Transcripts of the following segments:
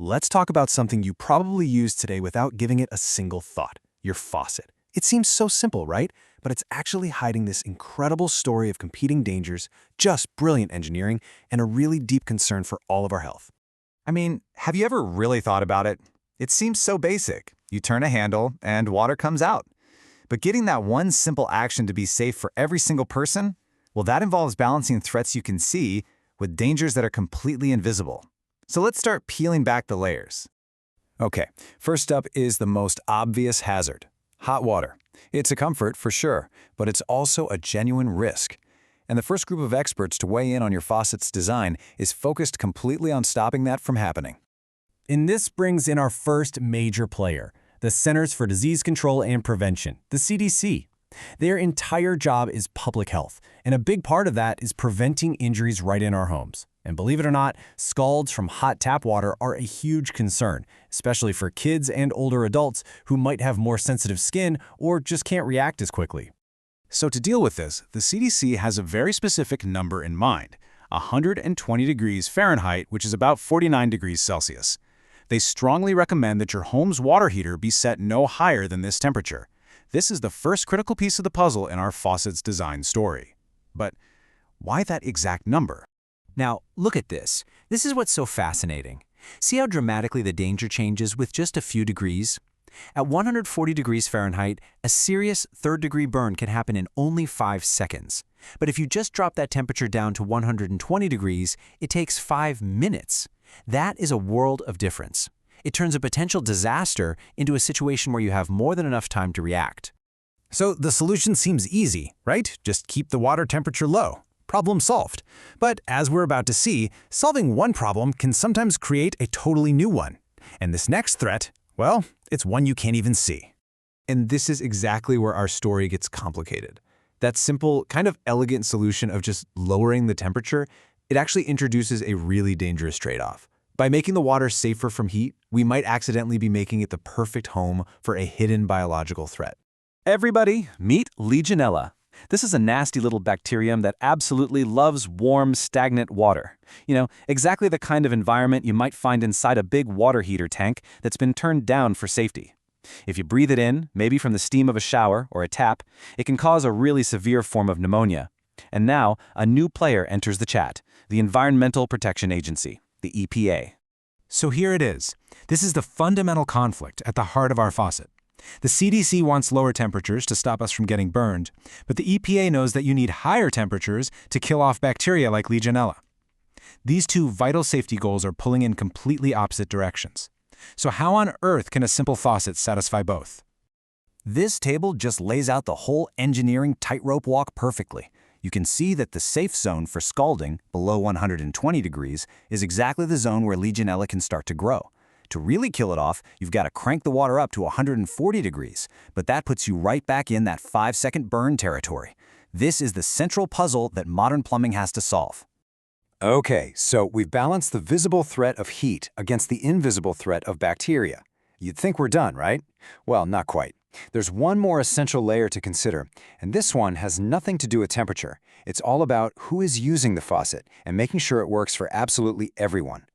Let's talk about something you probably use today without giving it a single thought, your faucet. It seems so simple, right? But it's actually hiding this incredible story of competing dangers, just brilliant engineering, and a really deep concern for all of our health. I mean, have you ever really thought about it? It seems so basic. You turn a handle and water comes out. But getting that one simple action to be safe for every single person, well, that involves balancing threats you can see with dangers that are completely invisible. So let's start peeling back the layers. Okay, first up is the most obvious hazard, hot water. It's a comfort for sure, but it's also a genuine risk. And the first group of experts to weigh in on your faucet's design is focused completely on stopping that from happening. And this brings in our first major player, the Centers for Disease Control and Prevention, the CDC. Their entire job is public health, and a big part of that is preventing injuries right in our homes. And believe it or not, scalds from hot tap water are a huge concern, especially for kids and older adults who might have more sensitive skin or just can't react as quickly. So to deal with this, the CDC has a very specific number in mind, 120 degrees Fahrenheit, which is about 49 degrees Celsius. They strongly recommend that your home's water heater be set no higher than this temperature. This is the first critical piece of the puzzle in our faucet's design story. But why that exact number? Now, look at this. This is what's so fascinating. See how dramatically the danger changes with just a few degrees? At 140 degrees Fahrenheit, a serious third-degree burn can happen in only 5 seconds. But if you just drop that temperature down to 120 degrees, it takes 5 minutes. That is a world of difference. It turns a potential disaster into a situation where you have more than enough time to react. So the solution seems easy, right? Just keep the water temperature low. Problem solved. But as we're about to see, solving one problem can sometimes create a totally new one. And this next threat, well, it's one you can't even see. And this is exactly where our story gets complicated. That simple, kind of elegant solution of just lowering the temperature, it actually introduces a really dangerous trade-off. By making the water safer from heat, we might accidentally be making it the perfect home for a hidden biological threat. Everybody, meet Legionella. This is a nasty little bacterium that absolutely loves warm, stagnant water. You know, exactly the kind of environment you might find inside a big water heater tank that's been turned down for safety. If you breathe it in, maybe from the steam of a shower or a tap, it can cause a really severe form of pneumonia. And now, a new player enters the chat, the Environmental Protection Agency, the EPA. So here it is. This is the fundamental conflict at the heart of our faucet. The CDC wants lower temperatures to stop us from getting burned, but the EPA knows that you need higher temperatures to kill off bacteria like Legionella. These two vital safety goals are pulling in completely opposite directions. So how on earth can a simple faucet satisfy both? This table just lays out the whole engineering tightrope walk perfectly. You can see that the safe zone for scalding, below 120 degrees, is exactly the zone where Legionella can start to grow. To really kill it off, you've got to crank the water up to 140 degrees, but that puts you right back in that 5-second burn territory. This is the central puzzle that modern plumbing has to solve. Okay, so we've balanced the visible threat of heat against the invisible threat of bacteria. You'd think we're done, right? Well, not quite. There's one more essential layer to consider, and this one has nothing to do with temperature. It's all about who is using the faucet and making sure it works for absolutely everyone.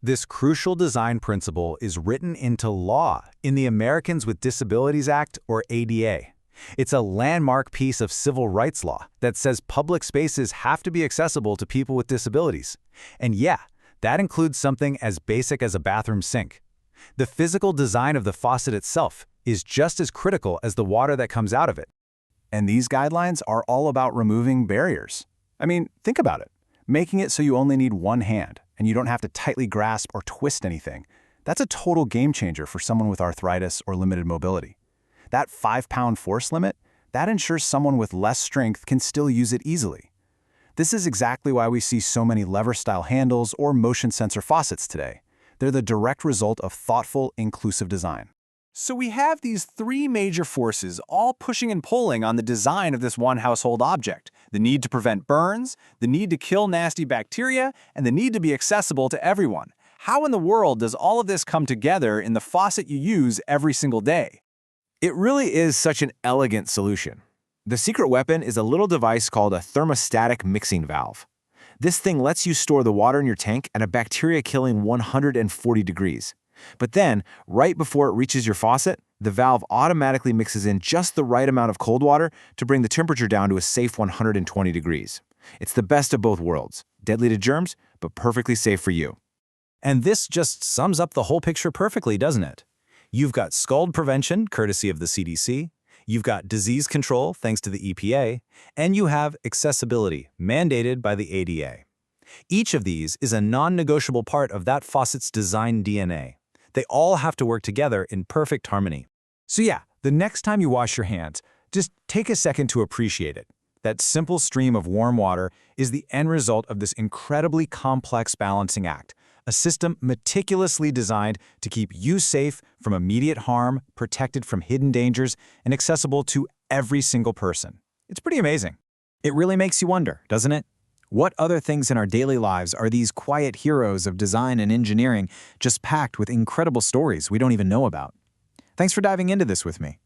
This crucial design principle is written into law in the Americans with Disabilities Act, or ADA. It's a landmark piece of civil rights law that says public spaces have to be accessible to people with disabilities. And yeah, that includes something as basic as a bathroom sink. The physical design of the faucet itself is just as critical as the water that comes out of it. And these guidelines are all about removing barriers. I mean, think about it. Making it so you only need one hand, and you don't have to tightly grasp or twist anything. That's a total game changer for someone with arthritis or limited mobility. That 5-pound force limit, that ensures someone with less strength can still use it easily. This is exactly why we see so many lever-style handles or motion sensor faucets today. They're the direct result of thoughtful, inclusive design. So we have these three major forces all pushing and pulling on the design of this one household object: the need to prevent burns, the need to kill nasty bacteria, and the need to be accessible to everyone. How in the world does all of this come together in the faucet you use every single day? It really is such an elegant solution. The secret weapon is a little device called a thermostatic mixing valve. This thing lets you store the water in your tank at a bacteria-killing 140 degrees. But then, right before it reaches your faucet, the valve automatically mixes in just the right amount of cold water to bring the temperature down to a safe 120 degrees. It's the best of both worlds. Deadly to germs, but perfectly safe for you. And this just sums up the whole picture perfectly, doesn't it? You've got scald prevention, courtesy of the CDC, you've got disease control, thanks to the EPA, and you have accessibility, mandated by the ADA. Each of these is a non-negotiable part of that faucet's design DNA. They all have to work together in perfect harmony. So yeah, the next time you wash your hands, just take a second to appreciate it. That simple stream of warm water is the end result of this incredibly complex balancing act, a system meticulously designed to keep you safe from immediate harm, protected from hidden dangers, and accessible to every single person. It's pretty amazing. It really makes you wonder, doesn't it? What other things in our daily lives are these quiet heroes of design and engineering just packed with incredible stories we don't even know about? Thanks for diving into this with me.